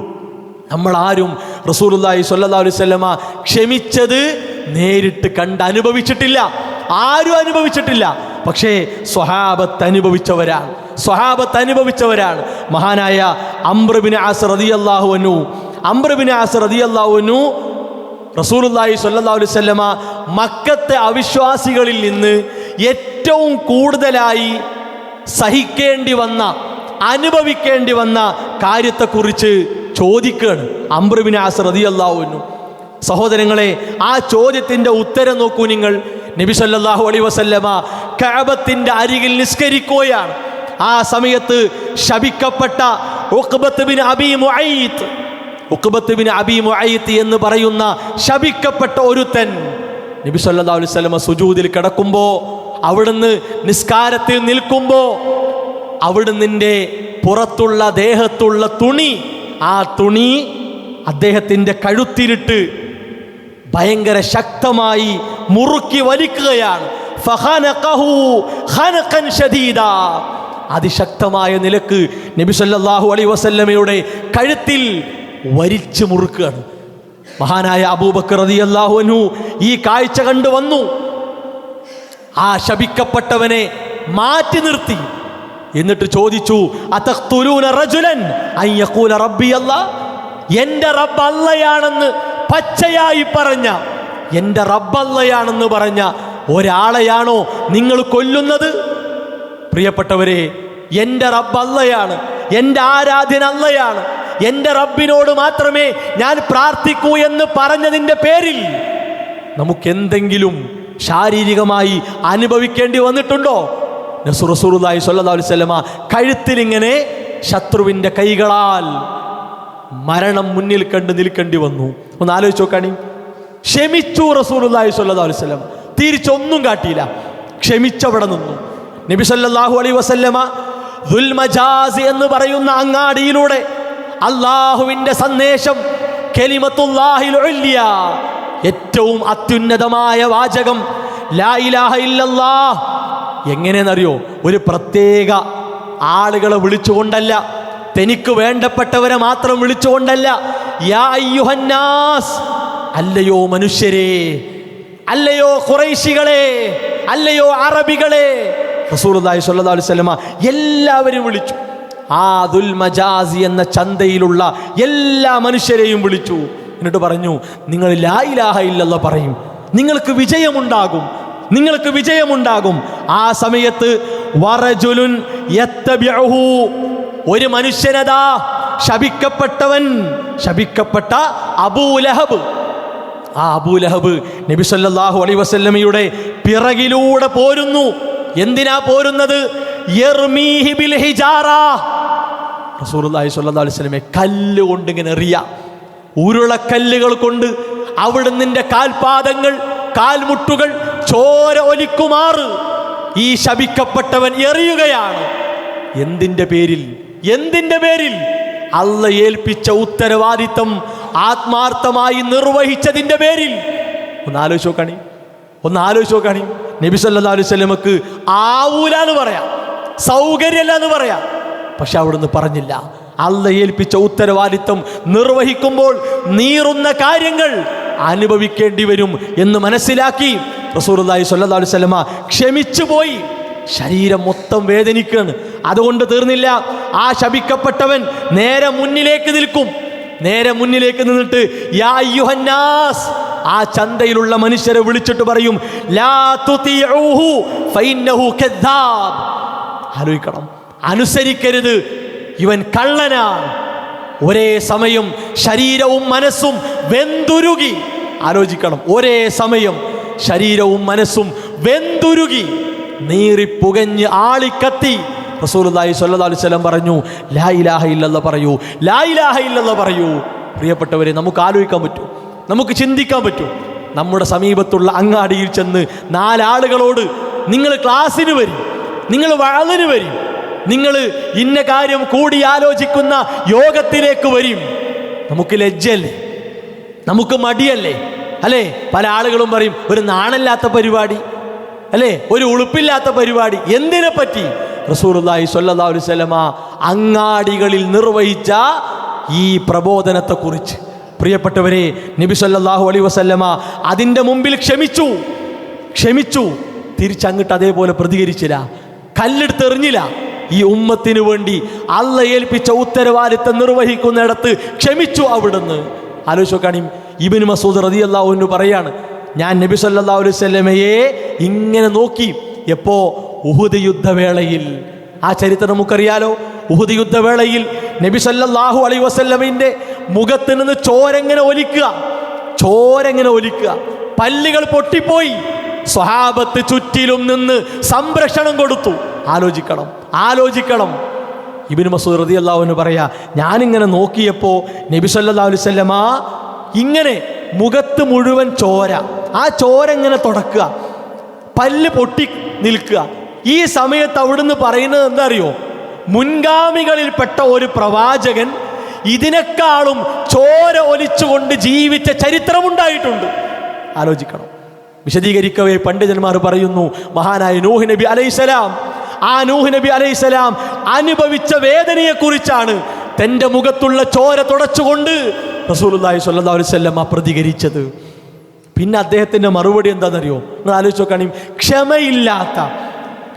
നമ്മളാരും റസൂലുള്ളാഹി സ്വല്ലല്ലാഹു അലൈഹി വസല്ലമ ക്ഷമിച്ചത് നേരിട്ട് കണ്ട് അനുഭവിച്ചിട്ടില്ല, ആരും അനുഭവിച്ചിട്ടില്ല. പക്ഷേ സ്വഹാബത്ത് അനുഭവിച്ചവരാണ്. മഹാനായ അംർ ബിൻ ആസ് റളിയല്ലാഹു അൻഹു റസൂലുള്ളാഹി സ്വല്ലല്ലാഹു അലൈഹി വസല്ലമ മക്കത്തെ അവിശ്വാസികളിൽ നിന്ന് ഏറ്റവും കൂടുതലായി സഹിക്കേണ്ടി വന്ന, അനുഭവിക്കേണ്ടി വന്ന കാര്യത്തെക്കുറിച്ച് ചോദിക്കുകയാണ് അംർ ഇബ്നു ആസ് റളിയല്ലാഹു അൻഹു. സഹോദരങ്ങളെ, ആ ചോദ്യത്തിൻ്റെ ഉത്തരം നോക്കൂ നിങ്ങൾ. നബി സല്ലല്ലാഹു അലൈഹി വസല്ലമ കഅബത്തിന്റെ അരികിൽ നിസ്കരിക്കുകയാണ്. ആ സമയത്ത് ശപിക്കപ്പെട്ട ഉഖ്ബത്ത് ബിൻ അബീ മുഅയ്ത്ത് എന്ന് പറയുന്ന ശപിക്കപ്പെട്ട ഒരുത്തൻ നബി സല്ലല്ലാഹു അലൈഹി വസല്ലമ സുജൂദിൽ കിടക്കുമ്പോൾ, അവിടുന്ന് നിസ്കാരത്തിൽ നിൽക്കുമ്പോൾ, അവിടുന്നിൻ്റെ പുറത്തുള്ള ദേഹത്തുള്ള തുണി, ആ തുണി അദ്ദേഹത്തിൻ്റെ കഴുത്തിലിട്ട് ഭയങ്കര ശക്തമായി മുറുക്കി വലിക്കുകയാണ്. ഫഖനഖഹു ഖനഖൻ ശദീദാ, അതിശക്തമായ നിലക്ക് നബി സല്ലല്ലാഹു അലൈഹി വസല്ലമയുടെ കഴുത്തിൽ വലിച്ചു മുറുക്കുകയാണ്. മഹാനായ അബൂബക്കർ റളിയല്ലാഹു അൻഹു ഈ കാഴ്ച കണ്ടു വന്നു. ആ ശപിക്കപ്പെട്ടവനെ മാറ്റി നിർത്തി. എന്നിട്ട് ചോദിച്ചു, അതഖ്തുലൂന റജുലൻ അൻ യഖൂല റബ്ബി അല്ലാഹ്, എൻ്റെ റബ്ബ് അല്ലാഹയാണെന്ന് പച്ചയായി പറഞ്ഞ, എൻ്റെ റബ്ബ് അല്ലാഹയാണെന്ന് പറഞ്ഞ ഒരാളെയാണോ നിങ്ങൾ കൊല്ലുന്നത്? പ്രിയപ്പെട്ടവരെ, എൻ്റെ റബ്ബ് അല്ലാഹയാണ്, എൻ്റെ ആരാധ്യൻ അല്ലാഹയാണ്, എൻ്റെ റബ്ബിനോട് മാത്രമേ ഞാൻ പ്രാർത്ഥിക്കൂ എന്ന് പറഞ്ഞതിൻ്റെ പേരിൽ നമുക്കെന്തെങ്കിലും ശാരീരികമായി അനുഭവിക്കേണ്ടി വന്നിട്ടുണ്ടോ? റസൂലുള്ളാഹി സ്വല്ലല്ലാഹു അലൈഹി വസല്ലമ കഴുത്തിലിങ്ങനെ ശത്രുവിൻ്റെ കൈകളാൽ മരണം മുന്നിൽ കണ്ട് നിൽക്കേണ്ടി വന്നു. ഒന്ന് ആലോചിച്ച് നോക്കാണി. ക്ഷമിച്ചു റസൂലുള്ളാഹി സ്വല്ലല്ലാഹു അലൈഹി വസല്ലമ, തിരിച്ചൊന്നും കാട്ടിയില്ല, ക്ഷമിച്ചവിടെ നിന്നു. നബി സല്ലല്ലാഹു അലൈഹി വസല്ലമ ദുൽ മജാസ് എന്ന് പറയുന്ന അങ്ങാടിയിലൂടെ അള്ളാഹുവിൻ്റെ സന്ദേശം, കലിമത്തുല്ലാഹിൽ ഉല്യ, ഏറ്റവും അത്യുന്നതമായ വാചകം ലാ ഇലാഹ ഇല്ലല്ലാഹ്, എങ്ങനെയെന്നറിയോ? ഒരു പ്രത്യേക ആളുകളെ വിളിച്ചുകൊണ്ടല്ല, തനിക്ക് വേണ്ടപ്പെട്ടവരെ മാത്രം വിളിച്ചുകൊണ്ടല്ല. യാ അയ്യുഹന്നാസ്, അല്ലയോ മനുഷ്യരെ, അല്ലയോ ഖുറൈശികളെ, അല്ലയോ അറബികളെ, റസൂലുള്ളാഹി സ്വല്ലല്ലാഹു അലൈഹി വസല്ലമ എല്ലാവരും വിളിച്ചു. ആ ദുൽ മജാസി എന്ന ചന്തയിലുള്ള എല്ലാ മനുഷ്യരെയും വിളിച്ചു. എന്നിട്ട് പറഞ്ഞു, നിങ്ങൾ ലാ ഇലാഹ ഇല്ലല്ലാഹ് പറയും, നിങ്ങൾക്ക് വിജയമുണ്ടാകും, നിങ്ങൾക്ക് വിജയമുണ്ടാകും. ആ സമയത്ത് വറജുലുൻ യത്തബിഉഹു, ഒരു മനുഷ്യനതാ ശപിക്കപ്പെട്ടവൻ, ശപിക്കപ്പെട്ട അബൂലഹബ്. ആ അബൂലഹബ് നബി സല്ലല്ലാഹു അലൈഹി വസല്ലമയുടെ പിറകിലൂടെ പോരുന്നു. എന്തിനാ പോരുന്നത്? യർമീഹി ബിൽ ഹിജാറ, റസൂലുള്ളാഹി സ്വല്ലല്ലാഹു അലൈഹി വസല്ലമയെ കല്ല് കൊണ്ട് ഇങ്ങനെ എറിയാം, ഉരുളക്കല്ലുകൾ കൊണ്ട് അവിടുന്ന് കാൽപാദങ്ങൾ, കാൽമുട്ടുകൾ ചോര ഒലിക്കുമാറ് ഈ ശപിക്കപ്പെട്ടവൻ എറിയുകയാണ്. എന്തിൻ്റെ പേരിൽ? എന്തിൻ്റെ പേരിൽ? അല്ലാഹ് ഏൽപ്പിച്ച ഉത്തരവാദിത്തം ആത്മാർത്ഥമായി നിർവഹിച്ചതിൻ്റെ പേരിൽ. ഒന്ന് ആലോചിച്ച് നോക്കാണി, ഒന്ന് ആലോചിച്ച് നോക്കാണി. നബി സല്ലല്ലാഹു അലൈഹി വസല്ലമക്ക് ആവൂല എന്ന് പറയാം, സൗകര്യമല്ല എന്ന് പറയാം, പക്ഷെ അവിടുന്ന് പറഞ്ഞില്ല. അല്ലാഹ് ഏൽപ്പിച്ച ഉത്തരവാദിത്തം നിർവഹിക്കുമ്പോൾ നീറുന്ന കാര്യങ്ങൾ അനുഭവിക്കേണ്ടി വരും എന്ന് മനസ്സിലാക്കി റസൂലുള്ളാഹി സ്വല്ലല്ലാഹു അലൈഹി വസല്ലമ ക്ഷമിച്ചു പോയി. ശരീരം മൊത്തം വേദനിക്കുകയാണ്. അതുകൊണ്ട് തീർന്നില്ല. ആ ശപിക്കപ്പെട്ടവൻ നേരെ മുന്നിലേക്ക് നിൽക്കും. നേരെ മുന്നിലേക്ക് നിന്നിട്ട് യാ അയ്യുഹന്നാസ്, ആ ചന്തയിലുള്ള മനുഷ്യരെ വിളിച്ചിട്ട് പറയും, ലാ തുതിഉഹു ഫഇന്നഹു കദ്ദാബ്. ആലോചിക്കണം, അനുസരിക്കരുത്, ഇവൻ കള്ളനാണ്. ഒരേ സമയം ശരീരവും മനസ്സും വെന്തുരുകി. ആലോചിക്കണം, ഒരേ സമയം ശരീരവും മനസ്സും വെന്തുരുകി, നീറിപ്പുകഞ്ഞ് ആളിക്കത്തി. റസൂലുള്ളാഹി സ്വല്ലല്ലാഹു അലൈഹി വസല്ലം പറഞ്ഞു, ലാ ഇലാഹ ഇല്ലല്ലാഹ് പറയൂ, ലാ ഇലാഹ ഇല്ലല്ലാഹ് പറയൂ. പ്രിയപ്പെട്ടവരെ, നമുക്ക് ആലോചിക്കാൻ പറ്റും, നമുക്ക് ചിന്തിക്കാൻ പറ്റും. നമ്മുടെ സമീപത്തുള്ള അങ്ങാടിയിൽ ചെന്ന് നാലാളുകളോട് നിങ്ങൾ ക്ലാസ്സിന് വരും, നിങ്ങൾ വഅലിന് വരും, നിങ്ങൾ ഇന്ന കാര്യം കൂടി ആലോചിക്കുന്ന യോഗത്തിലേക്ക് വരും. നമുക്ക് ലജ്ജയല്ലേ, നമുക്ക് മടിയല്ലേ, അല്ലേ? പല ആളുകളും പറയും, ഒരു നാണല്ലാത്ത പരിപാടി, അല്ലേ, ഒരു ഉളുപ്പില്ലാത്ത പരിപാടി. എന്തിനെ പറ്റി? റസൂലുള്ളാഹി സ്വല്ലല്ലാഹു അലൈഹി വസല്ലമ അങ്ങാടികളിൽ നിർവഹിച്ച ഈ പ്രബോധനത്തെക്കുറിച്ച്. പ്രിയപ്പെട്ടവരെ, നബി സല്ലല്ലാഹു അലൈഹി വസല്ലമ അതിൻ്റെ മുമ്പിൽ ക്ഷമിച്ചു, തിരിച്ചങ്ങോട്ട് അതേപോലെ പ്രതികരിച്ചില്ല, കല്ലെടുത്തെറിഞ്ഞില്ല. ഈ ഉമ്മത്തിന് വേണ്ടി അല്ലാഹ് ഏൽപ്പിച്ച ഉത്തരവാദിത്തം നിർവഹിക്കുന്നിടത്ത് ക്ഷമിച്ചു അവിടുന്ന്. ആലോചിച്ച് നോക്കാണി. ഇബ്നു മസ്ഊദ് റളിയല്ലാഹു അൻഹു പറയാണ്, ഞാൻ നബി സല്ലല്ലാഹു അലൈഹി വസല്ലമയെ ഇങ്ങനെ നോക്കി. എപ്പോ? ഉഹുദ് യുദ്ധവേളയിൽ. ആ ചരിത്രം നമുക്കറിയാലോ. ഉഹുദ് യുദ്ധവേളയിൽ നബി സല്ലല്ലാഹു അലൈഹി വസല്ലമയുടെ മുഖത്ത് നിന്ന് ചോരങ്ങനെ ഒലിക്കുക, പല്ലുകൾ പൊട്ടിപ്പോയി. സ്വഹാബത്ത് ചുറ്റിലും നിന്ന് സംരക്ഷണം കൊടുത്തു. ആലോചിക്കണം. ഇബ്നു മസ്ഊദ് റളിയല്ലാഹു അൻഹു പറയാ, ഞാനിങ്ങനെ നോക്കിയപ്പോൾ നബി സല്ലല്ലാഹു അലൈഹി വസല്ലമ ഇങ്ങനെ മുഖത്ത് മുഴുവൻ ചോര, ആ ചോര ഇങ്ങനെ തുടക്കുക, പല്ല് പൊട്ടി നിൽക്കുക. ഈ സമയത്ത് അവിടുന്ന് പറയുന്നത് എന്താ അറിയോ? മുൻഗാമികളിൽപ്പെട്ട ഒരു പ്രവാചകൻ ഇതിനേക്കാളും ചോര ഒലിച്ചുകൊണ്ട് ജീവിച്ച ചരിത്രമുണ്ടായിട്ടുണ്ട്. ആലോചിക്കണം. വിശദീകരിക്കവേ പണ്ഡിതന്മാർ പറയുന്നു, മഹാനായ നൂഹ് നബി അലൈഹിസ്സലാം, ആ നൂഹ് നബി അലൈഹിസ്സലാം അനുഭവിച്ച വേദനയെക്കുറിച്ചാണ് തൻ്റെ മുഖത്തുള്ള ചോര തുടച്ചുകൊണ്ട് റസൂലുള്ളാഹി സ്വല്ലല്ലാഹു അലൈഹി വസല്ലം പ്രതികരിച്ചത്. പിന്നെ അദ്ദേഹത്തിൻ്റെ മറുപടി എന്താണെന്നറിയോ? നിങ്ങൾ ആലോചിച്ച് നോക്കുകയാണെങ്കിൽ,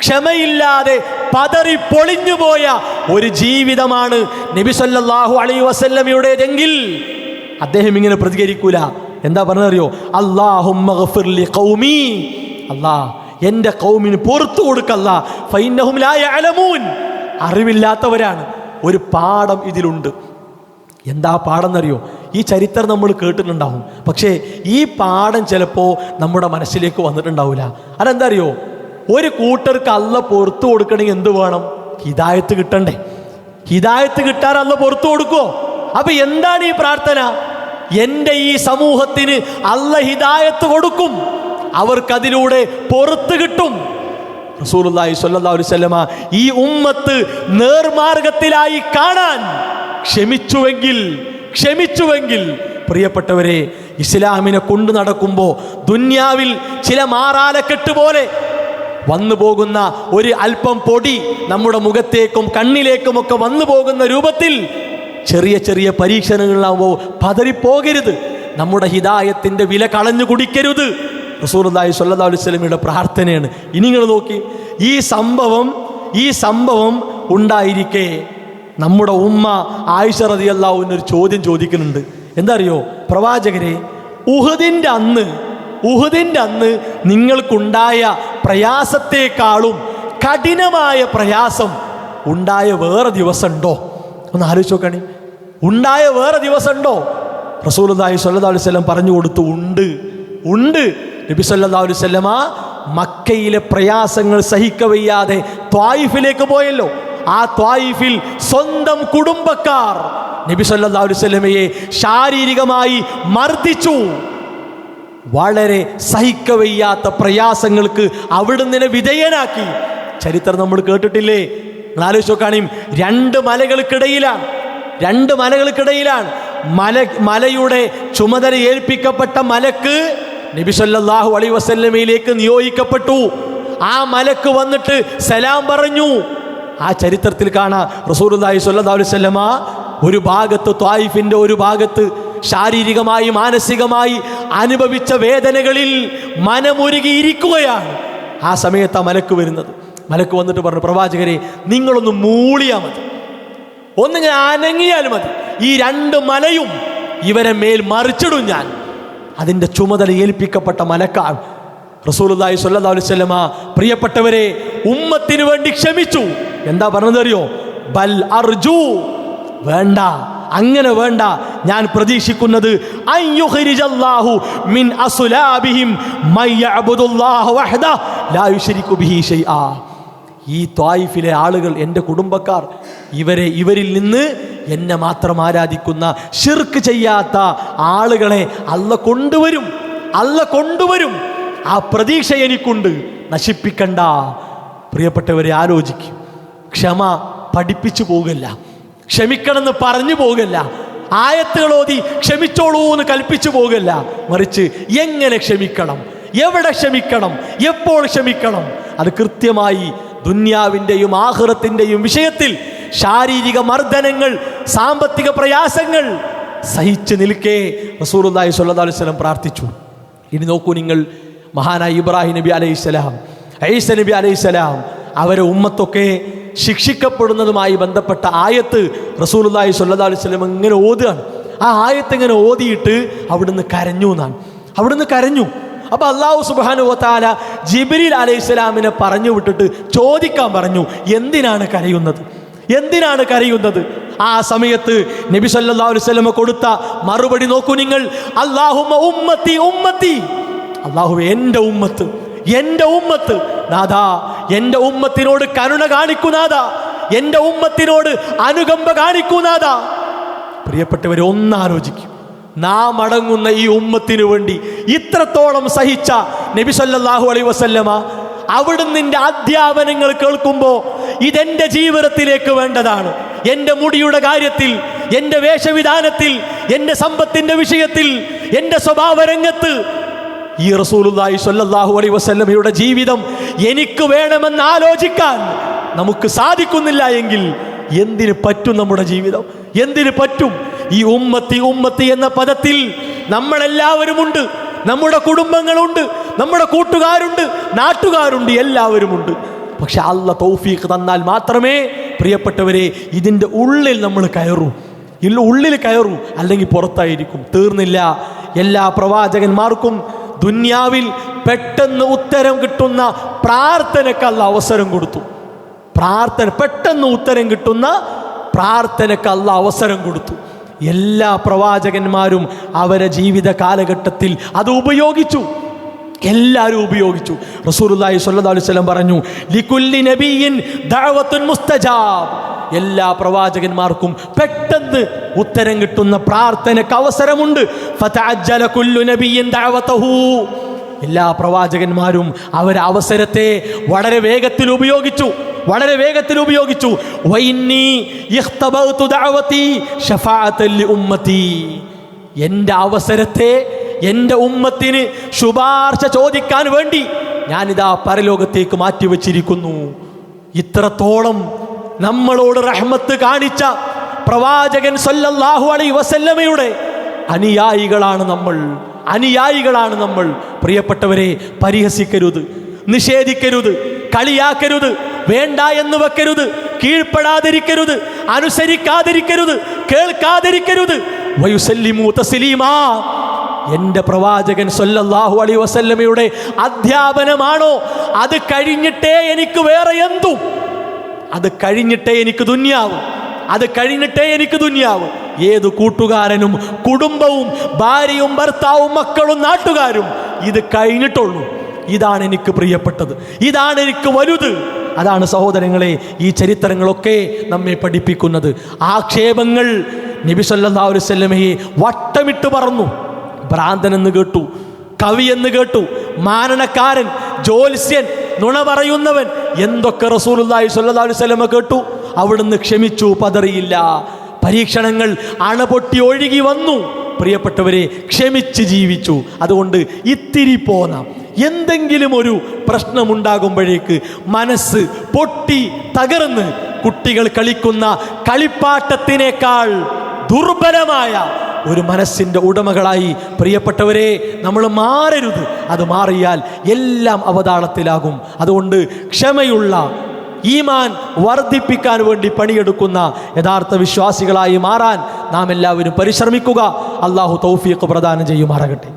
ക്ഷമയില്ലാതെ പതറി പൊളിഞ്ഞുപോയ ഒരു ജീവിതമാണ് നബി സല്ലല്ലാഹു അലൈഹി വസല്ലമയുടേതെങ്കിൽ അദ്ദേഹം ഇങ്ങനെ പ്രതികരിക്കൂല. എന്താ പറഞ്ഞറിയോ? അല്ലാഹുമ്മ ഗ്ഫിർലി ഖൗമി, അല്ലാഹ് എൻ്റെ ഖൗമിന് പുറത്തു കൊടുക്കല്ല, ഫഇന്നഹും ലാ യഅലമൂൻ, അറിവില്ലാത്തവരാണ്. ഒരു പാഠം ഇതിലുണ്ട്. എന്താ പാഠം എന്നറിയോ? ഈ ചരിത്രം നമ്മൾ കേട്ടിട്ടുണ്ടാവും, പക്ഷേ ഈ പാഠം ചിലപ്പോൾ നമ്മുടെ മനസ്സിലേക്ക് വന്നിട്ടുണ്ടാവില്ല. അതെന്താ അറിയോ? ഒരു കൂട്ടർക്ക് അല്ലാഹ് പുറത്തു കൊടുക്കണമെങ്കിൽ എന്ത് വേണം? ഹിദായത്ത് കിട്ടണ്ടേ? ഹിദായത്ത് കിട്ടാൻ അല്ലാഹ് പുറത്തു കൊടുക്കുമോ? അപ്പൊ എന്താണ് ഈ പ്രാർത്ഥന? എൻ്റെ ഈ സമൂഹത്തിന് അല്ലാഹ് ഹിദായത്ത് കൊടുക്കും, അവർക്കതിലൂടെ പുറത്ത് കിട്ടും. റസൂലുള്ളാഹി സ്വല്ലല്ലാഹു അലൈഹി വസല്ലമ ഈ ഉമ്മത്ത് നേർമാർഗത്തിലായി കാണാൻ ക്ഷമിച്ചുവെങ്കിൽ പ്രിയപ്പെട്ടവരെ, ഇസ്ലാമിനെ കൊണ്ടു നടക്കുമ്പോൾ ദുന്യാവിൽ ചില മാറാലക്കെട്ട് പോലെ വന്നു പോകുന്ന ഒരു അല്പം പൊടി നമ്മുടെ മുഖത്തേക്കും കണ്ണിലേക്കുമൊക്കെ വന്നു പോകുന്ന രൂപത്തിൽ ചെറിയ ചെറിയ പരീക്ഷണങ്ങളാവുമ്പോൾ പതറിപ്പോകരുത്. നമ്മുടെ ഹിദായത്തിൻ്റെ വില കളഞ്ഞു കുടിക്കരുത്. റസൂലുള്ളാഹി സ്വല്ലല്ലാഹു അലൈഹി വസല്ലമയുടെ പ്രാർത്ഥനയാണ്. ഇനി നിങ്ങൾ നോക്കി, ഈ സംഭവം ഉണ്ടായിരിക്കെ നമ്മുടെ ഉമ്മ ആയിഷ റളിയല്ലാഹു അൻഹ ഒരു ചോദ്യം ചോദിക്കുന്നുണ്ട്. എന്താ അറിയോ? പ്രവാചകരെ, ഉഹദിൻ്റെ അന്ന് നിങ്ങൾക്കുണ്ടായ പ്രയാസത്തെക്കാളും കഠിനമായ പ്രയാസം ഉണ്ടായ വേറെ ദിവസമുണ്ടോ? ഒന്ന് ആലോചിച്ച് നോക്കണേ. ഉണ്ടായ വേറെ ദിവസമുണ്ടോ? റസൂലുള്ളാഹി സ്വല്ലല്ലാഹു അലൈഹി വസല്ലം പറഞ്ഞു കൊടുത്തു, ഉണ്ട്. നബി സല്ലല്ലാഹു അലൈഹി വസല്ലമ മക്കയിലെ പ്രയാസങ്ങൾ സഹിക്കവയ്യാതെ ത്വായിഫിലേക്ക് പോയല്ലോ. ആ ത്വായിഫിൽ സ്വന്തം കുടുംബക്കാർ നബി സല്ലല്ലാഹു അലൈഹി വസല്ലമയെ ശാരീരികമായി മർദ്ദിച്ചു. വളരെ സഹിക്കവയ്യാത്ത പ്രയാസങ്ങൾക്ക് അവിടുന്ന് വിധേയനാക്കി. ചരിത്രം നമ്മൾ കേട്ടിട്ടില്ലേ? ആലോചിച്ച് നോക്കുകയാണെങ്കിൽ രണ്ട് മലകൾക്കിടയിലാണ് മലയുടെ ചുമതല ഏൽപ്പിക്കപ്പെട്ട മലക്ക് നബി സല്ലല്ലാഹു അലൈഹി വസല്ലമയിലേക്ക് നിയോഗിക്കപ്പെട്ടു. ആ മലക്ക് വന്നിട്ട് സലാം പറഞ്ഞു. ആ ചരിത്രത്തിൽ കാണാം, റസൂലുള്ളാഹി സ്വല്ലല്ലാഹു അലൈഹി വസല്ലമ ഒരു ഭാഗത്ത്, ത്വായിഫിന്റെ ഒരു ഭാഗത്ത് ശാരീരികമായി മാനസികമായി അനുഭവിച്ച വേദനകളിൽ മനമുരുകിയിരിക്കുകയാണ്. ആ സമയത്ത് ആ മലക്ക് വന്നിട്ട് പറഞ്ഞു, പ്രവാചകരെ, നിങ്ങളൊന്ന് മൂളിയാൽ മതി, ഒന്നിങ്ങനെ അനങ്ങിയാൽ മതി, ഈ രണ്ട് മലയും ഇവരെ മേൽ മറിച്ചിടും ഞാൻ. അതിൻ്റെ ചുമതല ഏൽപ്പിക്കപ്പെട്ട മലക്കാണ് റസൂലുള്ളാഹി സ്വല്ലല്ലാഹു അലൈഹി വസല്ലമ. പ്രിയപ്പെട്ടവരെ, ഉമ്മത്തിന് വേണ്ടി ക്ഷമിച്ചു. എന്താ പറഞ്ഞതറിയോ? ബൽ അർജു, വേണ്ട, അങ്ങനെ വേണ്ട, ഞാൻ പ്രതീക്ഷിക്കുന്നത് അയ്യുഖ്രിജല്ലാഹു മിൻ അസ്ലാബിഹിം മയ്യഅബ്ദുല്ലാഹ വഹ്ദഹു ലാ യുശ്രികു ബിഹി ശൈആ. ഈ ത്വായിഫിലെ ആളുകൾ, എൻ്റെ കുടുംബക്കാർ, ഇവരിൽ നിന്ന് എന്നെ മാത്രം ആരാധിക്കുന്ന, ശിർക്ക് ചെയ്യാത്ത ആളുകളെ അല്ലാഹ് കൊണ്ടുവരും. ആ പ്രതീക്ഷ എനിക്കുണ്ട്, നശിപ്പിക്കണ്ട. പ്രിയപ്പെട്ടവരെ, ആലോചിക്കും. ക്ഷമ പഠിപ്പിച്ചു പോകല്ല, ക്ഷമിക്കണമെന്ന് പറഞ്ഞു പോകല്ല, ആയത്തുകൾ ഓതി ക്ഷമിച്ചോളൂ എന്ന് കൽപ്പിച്ചു പോകല്ല. മറിച്ച് എങ്ങനെ ക്ഷമിക്കണം, എവിടെ ക്ഷമിക്കണം, എപ്പോൾ ക്ഷമിക്കണം, അത് കൃത്യമായി ദുന്യാവിൻ്റെയും ആഖിറത്തിൻ്റെയും വിഷയത്തിൽ ശാരീരിക മർദ്ദനങ്ങൾ, സാമ്പത്തിക പ്രയാസങ്ങൾ സഹിച്ചു നിൽക്കേ റസൂലുള്ളാഹി സ്വല്ലല്ലാഹു അലൈഹി വസല്ലം പ്രാർത്ഥിച്ചു. ഇനി നോക്കൂ നിങ്ങൾ, മഹാനായ ഇബ്രാഹിം നബി അലൈഹിസ്സലാം, ഈസ നബി അലൈഹിസ്സലാം, അവരെ ഉമ്മത്തൊക്കെ ശിക്ഷിക്കപ്പെടുന്നതുമായി ബന്ധപ്പെട്ട ആയത്ത് റസൂലുള്ളാഹി സ്വല്ലല്ലാഹു അലൈഹി വസല്ലം ഇങ്ങനെ ഓതുകയാണ്. ആ ആയത്ത് ഇങ്ങനെ ഓതിയിട്ട് അവിടുന്ന് കരഞ്ഞു. അപ്പോൾ അല്ലാഹു സുബ്ഹാനഹു വ തആല ജിബ്രീൽ അലൈഹിസ്സലാമിനെ പറഞ്ഞു വിട്ടിട്ട് ചോദിക്കാൻ പറഞ്ഞു, എന്തിനാണ് കരയുന്നത്, എന്തിനാണ് കരയുന്നത്? ആ സമയത്ത് നബി സല്ലല്ലാഹു അലൈഹി വസല്ലം കൊടുത്ത മറുപടി നോക്കൂ നിങ്ങൾ. അല്ലാഹുമ്മ ഉമ്മത്തി ഉമ്മത്തി, അല്ലാഹുവേ എൻ്റെ ഉമ്മത്ത്, എൻ്റെ ഉമ്മത്ത്. നാഥാ, എൻ്റെ ഉമ്മത്തിനോട് കരുണ കാണിക്കൂ നാഥാ, എൻ്റെ ഉമ്മത്തിനോട് അനുകമ്പ കാണിക്കൂ നാഥാ. പ്രിയപ്പെട്ടവരെ, ഒന്നാലോചിക്കും, നാം അടങ്ങുന്ന ഈ ഉമ്മത്തിനു വേണ്ടി ഇത്രത്തോളം സഹിച്ച നബി സല്ലല്ലാഹു അലൈഹി വസല്ലമ അവിടുന്നിൻ്റെ അധ്യാപനങ്ങൾ കേൾക്കുമ്പോൾ ഇതെൻ്റെ ജീവിതത്തിലേക്ക് വേണ്ടതാണ്. എൻ്റെ മുടിയുടെ കാര്യത്തിൽ, എൻ്റെ വേഷവിധാനത്തിൽ, എൻ്റെ സമ്പത്തിൻ്റെ വിഷയത്തിൽ, എൻ്റെ സ്വഭാവരംഗത്ത് ഈ റസൂലുള്ളാഹി സ്വല്ലല്ലാഹു അലൈഹി വസല്ലമയുടെ ജീവിതം എനിക്ക് വേണമെന്ന് ആലോചിക്കാൻ നമുക്ക് സാധിക്കുന്നില്ല എങ്കിൽ എന്തിന് പറ്റും നമ്മുടെ ജീവിതം? എന്തിന് പറ്റും? ഈ ഉമ്മത്തി ഉമ്മത്തി എന്ന പദത്തിൽ നമ്മളെല്ലാവരുമുണ്ട്. നമ്മുടെ കുടുംബങ്ങളുണ്ട്, നമ്മുടെ കൂട്ടുകാരുണ്ട്, നാട്ടുകാരുണ്ട്, എല്ലാവരുമുണ്ട്. പക്ഷെ അല്ലാഹ് തൗഫീഖ് തന്നാൽ മാത്രമേ പ്രിയപ്പെട്ടവരെ ഇതിൻ്റെ ഉള്ളിൽ നമ്മൾ കയറൂ, ഉള്ളിൽ കയറൂ, അല്ലെങ്കിൽ പുറത്തായിരിക്കും. തീർന്നില്ല. എല്ലാ പ്രവാചകന്മാർക്കും ദുന്യാവിൽ പെട്ടെന്ന് ഉത്തരം കിട്ടുന്ന പ്രാർത്ഥനയ്ക്ക് അല്ലാഹ് അവസരം കൊടുത്തു. പ്രാർത്ഥന പെട്ടെന്ന് ഉത്തരം കിട്ടുന്ന പ്രാർത്ഥനയ്ക്ക് അല്ലാഹ് അവസരം കൊടുത്തു. എല്ലാ പ്രവാചകന്മാരും അവരുടെ ജീവിത കാലഘട്ടത്തിൽ അത് ഉപയോഗിച്ചു. എല്ലാവരും ഉപയോഗിച്ചു. റസൂലുള്ളാഹി സ്വല്ലല്ലാഹു അലൈഹി വസല്ലം പറഞ്ഞു, ലികുല്ലി നബിയിൻ ദഅവത്തുൻ മുസ്തജാബ്. എല്ലാ പ്രവാചകന്മാർക്കും പെട്ടെന്ന് ഉത്തരം കിട്ടുന്ന പ്രാർത്ഥനയ്ക്ക് അവസരമുണ്ട്. ഫതഅജ്ജല കുല്ലു നബിയിൻ ദഅവതഹു. എല്ലാ പ്രവാചകന്മാരും അവരുടെ അവസരത്തെ വളരെ വേഗത്തിൽ ഉപയോഗിച്ചു, വളരെ വേഗത്തിൽ ഉപയോഗിച്ചു. വഇന്നി ഇഖ്തബഅതു ദഅവതി ശഫാഅത്തൻ ലിഉമ്മതി. എൻ്റെ അവസരത്തെ എൻ്റെ ഉമ്മത്തിന് ശുപാർശ ചോദിക്കാൻ വേണ്ടി ഞാനിതാ പരലോകത്തേക്ക് മാറ്റിവെച്ചിരിക്കുന്നു. ഇത്രത്തോളം നമ്മളോട് റഹ്മത്ത് കാണിച്ച പ്രവാചകൻ സല്ലല്ലാഹു അലൈഹി വസല്ലമയുടെ അനുയായികളാണ് നമ്മൾ, അനുയായികളാണ് നമ്മൾ. പ്രിയപ്പെട്ടവരെ, പരിഹസിക്കരുത്, നിഷേധിക്കരുത്, കളിയാക്കരുത്, വേണ്ട എന്ന് വെക്കരുത്, കീഴ്പ്പെടാതിരിക്കരുത്, അനുസരിക്കാതിരിക്കരുത്, കേൾക്കാതിരിക്കരുത്. വയുസല്ലിമു തസ്ലീമാ. എൻ്റെ പ്രവാചകൻ സല്ലല്ലാഹു അലൈഹി വസല്ലമയുടെ അധ്യാപനമാണോ അത് കഴിഞ്ഞിട്ടേ എനിക്ക് വേറെ എന്തും, അത് കഴിഞ്ഞിട്ടേ എനിക്ക് ദുന്യാവ്, അത് കഴിഞ്ഞിട്ടേ എനിക്ക് ദുന്യാവ്. ഏത് കൂട്ടുകാരനും കുടുംബവും ഭാര്യയും ഭർത്താവും മക്കളും നാട്ടുകാരും ഇത് കഴിഞ്ഞിട്ടുള്ളൂ. ഇതാണ് എനിക്ക് പ്രിയപ്പെട്ടത്, ഇതാണ് എനിക്ക് വലുത്. അതാണ് സഹോദരങ്ങളെ ഈ ചരിത്രങ്ങളൊക്കെ നമ്മെ പഠിപ്പിക്കുന്നത്. ആക്ഷേപങ്ങൾ നബി സല്ലല്ലാഹു അലൈഹി വസല്ലമയെ വട്ടമിട്ട് പറന്നു. ഭ്രാന്തനെന്ന് കേട്ടു, കവിയെന്ന് കേട്ടു, മാനനക്കാരൻ, ജ്യോത്സ്യൻ, നുണ പറയുന്നവൻ, എന്തൊക്കെ റസൂലുള്ളാഹി സ്വല്ലല്ലാഹു അലൈഹി വസല്ലമ കേട്ടു. അവിടുന്ന് ക്ഷമിച്ചു, പതറിയില്ല. പരീക്ഷണങ്ങൾ അണപൊട്ടി ഒഴുകി വന്നു. പ്രിയപ്പെട്ടവരെ, ക്ഷമിച്ച് ജീവിച്ചു. അതുകൊണ്ട് ഇത്തിരി പോന്ന എന്തെങ്കിലും ഒരു പ്രശ്നമുണ്ടാകുമ്പോഴേക്ക് മനസ്സ് പൊട്ടി തകർന്ന് കുട്ടികൾ കളിക്കുന്ന കളിപ്പാട്ടത്തിനേക്കാൾ ദുർബലമായ ഒരു മനസ്സിൻ്റെ ഉടമകളായി പ്രിയപ്പെട്ടവരെ നമ്മൾ മാറരുത്. അത് മാറിയാൽ എല്ലാം അവതാളത്തിലാകും. അതുകൊണ്ട് ക്ഷമയുള്ള, ഈമാൻ വർദ്ധിപ്പിക്കാൻ വേണ്ടി പണിയെടുക്കുന്ന യഥാർത്ഥ വിശ്വാസികളായി മാറാൻ നാം എല്ലാവരും പരിശ്രമിക്കുക. അള്ളാഹു തൗഫീഖ് പ്രദാനം ചെയ്യുമാറാകട്ടെ.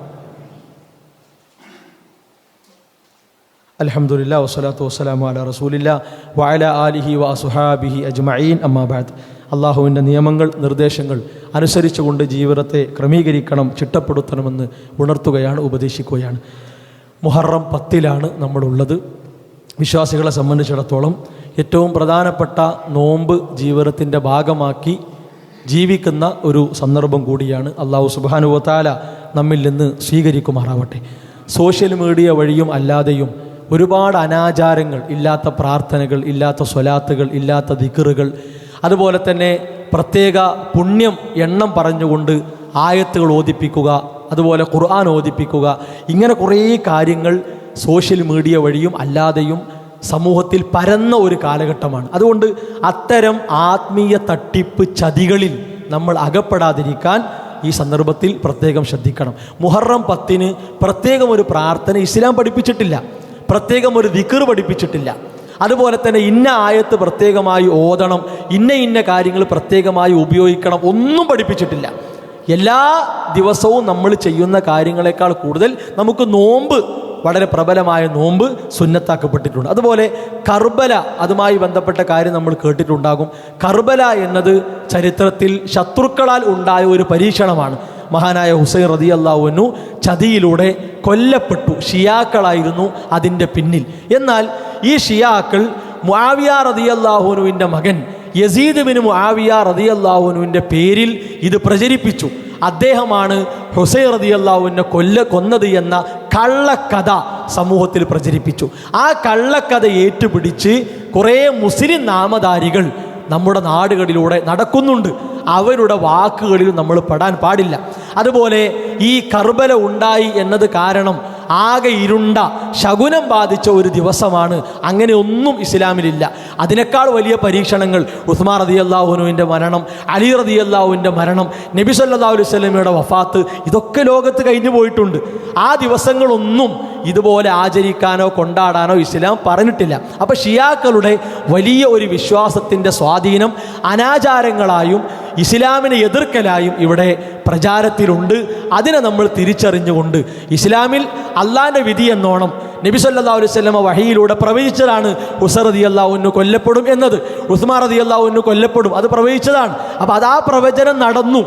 അൽഹംദുലില്ലാഹി വസ്സലാത്തു വസ്സലാമു അലാ റസൂലില്ലാഹി വഅലാ ആലിഹി വഅസ്ഹാബിഹി അജ്മഈൻ. അമ്മാ ബഅദ്. അള്ളാഹുവിൻ്റെ നിയമങ്ങൾ, നിർദ്ദേശങ്ങൾ അനുസരിച്ചുകൊണ്ട് ജീവിതത്തെ ക്രമീകരിക്കണം, ചിട്ടപ്പെടുത്തണമെന്ന് ഉണർത്തുകയാണ്, ഉപദേശിക്കുകയാണ്. മുഹറം 10 നമ്മളുള്ളത്. വിശ്വാസികളെ സംബന്ധിച്ചിടത്തോളം ഏറ്റവും പ്രധാനപ്പെട്ട നോമ്പ് ജീവിതത്തിൻ്റെ ഭാഗമാക്കി ജീവിക്കുന്ന ഒരു സന്ദർഭം കൂടിയാണ്. അള്ളാഹു സുബ്ഹാനഹു വ തആല നമ്മിൽ നിന്ന് സ്വീകരിക്കുമാറാവട്ടെ. സോഷ്യൽ മീഡിയ വഴിയും അല്ലാതെയും ഒരുപാട് അനാചാരങ്ങൾ, ഇല്ലാത്ത പ്രാർത്ഥനകൾ, ഇല്ലാത്ത സ്വലാത്തുകൾ, ഇല്ലാത്ത ദിക്റുകൾ, അതുപോലെ തന്നെ പ്രത്യേക പുണ്യം എണ്ണം പറഞ്ഞുകൊണ്ട് ആയത്തുകൾ ഓതിപ്പിക്കുക, അതുപോലെ ഖുർആൻ ഓതിപ്പിക്കുക, ഇങ്ങനെ കുറേ കാര്യങ്ങൾ സോഷ്യൽ മീഡിയ വഴിയും അല്ലാതെയും സമൂഹത്തിൽ പരന്ന ഒരു കാലഘട്ടമാണ്. അതുകൊണ്ട് അത്തരം ആത്മീയ തട്ടിപ്പ് ചതികളിൽ നമ്മൾ അകപ്പെടാതിരിക്കാൻ ഈ സന്ദർഭത്തിൽ പ്രത്യേകം ശ്രദ്ധിക്കണം. മുഹറം 10 പ്രത്യേകം ഒരു പ്രാർത്ഥന ഇസ്ലാം പഠിപ്പിച്ചിട്ടില്ല, പ്രത്യേകം ഒരു ദിക്ർ പഠിപ്പിച്ചിട്ടില്ല. അതുപോലെ തന്നെ ഇന്ന ആയത്ത് പ്രത്യേകമായി ഓതണം, ഇന്ന കാര്യങ്ങൾ പ്രത്യേകമായി ഉപയോഗിക്കണം, ഒന്നും പഠിപ്പിച്ചിട്ടില്ല. എല്ലാ ദിവസവും നമ്മൾ ചെയ്യുന്ന കാര്യങ്ങളെക്കാൾ കൂടുതൽ നമുക്ക് നോമ്പ് വളരെ പ്രബലമായ നോമ്പ് സുന്നത്താക്കപ്പെട്ടിട്ടുണ്ട്. അതുപോലെ കർബല, അതുമായി ബന്ധപ്പെട്ട കാര്യം നമ്മൾ കേട്ടിട്ടുണ്ടാകും. കർബല എന്നത് ചരിത്രത്തിൽ ശത്രുക്കളാൽ ഉണ്ടായ ഒരു പരീക്ഷണമാണ്. മഹാനായ ഹുസൈൻ റളിയല്ലാഹു അൻഹു ചതിയിലൂടെ കൊല്ലപ്പെട്ടു. ഷിയാക്കളായിരുന്നു അതിൻ്റെ പിന്നിൽ. എന്നാൽ ഈ ഷിയാക്കൾ മുആവിയ റളിയല്ലാഹു അൻഹുവിൻ്റെ മകൻ യസീദ് ബിൻ മുആവിയ റളിയല്ലാഹു അൻഹുവിൻ്റെ പേരിൽ ഇത് പ്രചരിപ്പിച്ചു. അദ്ദേഹമാണ് ഹുസൈൻ റളിയല്ലാഹു അൻഹു കൊന്നത് എന്ന കള്ളക്കഥ സമൂഹത്തിൽ പ്രചരിപ്പിച്ചു. ആ കള്ളക്കഥ ഏറ്റുപിടിച്ച് കുറേ മുസ്ലിം നാമധാരികൾ നമ്മുടെ നാടുകളിലൂടെ നടക്കുന്നുണ്ട്. അവരുടെ വാക്കുകളിൽ നമ്മൾ പെടാൻ പാടില്ല. അതുപോലെ ഈ കർബല ഉണ്ടായി എന്നത് കാരണം ആകെ ഇരുണ്ട ശകുനം ബാധിച്ച ഒരു ദിവസമാണ്. അങ്ങനെ ഒന്നും ഇസ്ലാമിലില്ല. അതിനേക്കാൾ വലിയ പരീക്ഷണങ്ങൾ ഉസ്മാൻ റളിയല്ലാഹു അൻഹുവിൻ്റെ മരണം, അലി റളിയല്ലാഹുവിൻ്റെ മരണം, നബി സല്ലല്ലാഹു അലൈഹി വസല്ലമയുടെ വഫാത്ത്, ഇതൊക്കെ ലോകത്ത് കഴിഞ്ഞു പോയിട്ടുണ്ട്. ആ ദിവസങ്ങളൊന്നും ഇതുപോലെ ആചരിക്കാനോ കൊണ്ടാടാനോ ഇസ്ലാം പറഞ്ഞിട്ടില്ല. അപ്പോൾ ഷിയാക്കളുടെ വലിയ ഒരു വിശ്വാസത്തിൻ്റെ സ്വാധീനം അനാചാരങ്ങളായും ഇസ്ലാമിനെ എതിർക്കലായും ഇവിടെ പ്രചാരത്തിലുണ്ട്. അതിനെ നമ്മൾ തിരിച്ചറിഞ്ഞുകൊണ്ട് ഇസ്ലാമിൽ അള്ളാഹിൻ്റെ വിധി എന്നോണം നബി സല്ലല്ലാഹു അലൈഹി വസല്ലമ വഹിയിലൂടെ പ്രവചിച്ചതാണ് ഹുസൈൻ റളിയല്ലാഹു അൻഹു കൊല്ലപ്പെടും എന്നത്. ഉസ്മാൻ റളിയല്ലാഹു അൻഹു കൊല്ലപ്പെടും, അത് പ്രവചിച്ചതാണ്. അപ്പോൾ അത് ആ പ്രവചനം നടന്നു.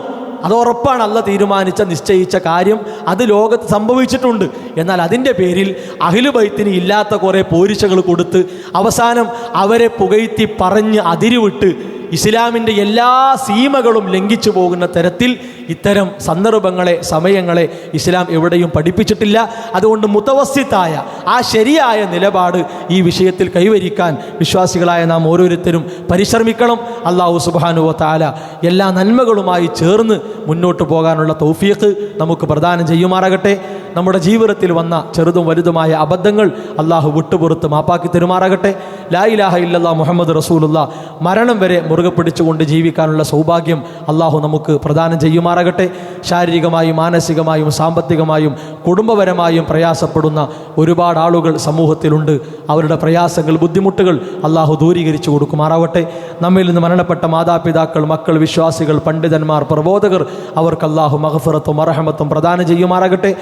അത് ഉറപ്പാണ്. അള്ളാഹ് തീരുമാനിച്ച നിശ്ചയിച്ച കാര്യം അത് ലോകത്ത് സംഭവിച്ചിട്ടുണ്ട്. എന്നാൽ അതിൻ്റെ പേരിൽ അഹ്ലു ബൈത്തിന് ഇല്ലാത്ത കുറേ പോരിശകൾ കൊടുത്ത് അവസാനം അവരെ പുകഴ്ത്തി പറഞ്ഞ് അതിരുവിട്ട് ഇസ്ലാമിൻ്റെ എല്ലാ സീമകളും ലംഘിച്ചു പോകുന്ന തരത്തിൽ ഇത്തരം സന്ദർഭങ്ങളെ, സമയങ്ങളെ ഇസ്ലാം എവിടെയും പഠിപ്പിച്ചിട്ടില്ല. അതുകൊണ്ട് മുതവസ്സിത്തായ ആ ശരിയായ നിലപാട് ഈ വിഷയത്തിൽ കൈവരിക്കാൻ വിശ്വാസികളായ നാം ഓരോരുത്തരും പരിശ്രമിക്കണം. അല്ലാഹു സുബ്ഹാനഹു വ തആല എല്ലാ നന്മകളുമായി ചേർന്ന് മുന്നോട്ട് പോകാനുള്ള തൗഫീഖ് നമുക്ക് പ്രദാനം ചെയ്യുമാറാകട്ടെ. നമ്മുടെ ജീവിതത്തിൽ വന്ന ചെറുതും വലുതുമായ അബദ്ധങ്ങൾ അള്ളാഹു വിട്ടുപുറത്ത് മാപ്പാക്കി തരുമാറാകട്ടെ. ലാ ഇലാഹ ഇല്ലല്ലാഹ് മുഹമ്മദ് റസൂലുള്ളാഹ് മരണം വരെ മുറുകെ പിടിച്ചുകൊണ്ട് ജീവിക്കാനുള്ള സൗഭാഗ്യം അള്ളാഹു നമുക്ക് പ്രദാനം ചെയ്യുമാറാകട്ടെ. ശാരീരികമായും മാനസികമായും സാമ്പത്തികമായും കുടുംബപരമായും പ്രയാസപ്പെടുന്ന ഒരുപാട് ആളുകൾ സമൂഹത്തിലുണ്ട്. അവരുടെ പ്രയാസങ്ങൾ, ബുദ്ധിമുട്ടുകൾ അള്ളാഹു ദൂരീകരിച്ചു കൊടുക്കുമാറാവട്ടെ. നമ്മിൽ നിന്ന് മരണപ്പെട്ട മാതാപിതാക്കൾ, മക്കൾ, വിശ്വാസികൾ, പണ്ഡിതന്മാർ, പ്രബോധകർ, അവർക്ക് അള്ളാഹു മഗ്ഫിറത്തും മർഹമത്തും പ്രദാനം ചെയ്യുമാറാകട്ടെ.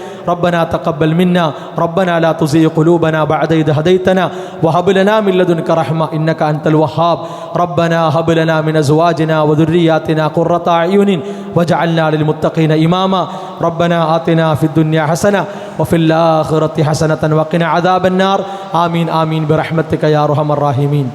ربنا تقبل منا ربنا لا تزغ قلوبنا بعد إذ هديتنا وهب لنا من لدنك رحمة إنك أنت الوهاب ربنا هب لنا من أزواجنا وذرياتنا قرة أعين واجعلنا للمتقين إماما ربنا آتنا في الدنيا حسنة وفي الآخرة حسنة وقنا عذاب النار آمين آمين برحمتك يا أرحم الراحمين.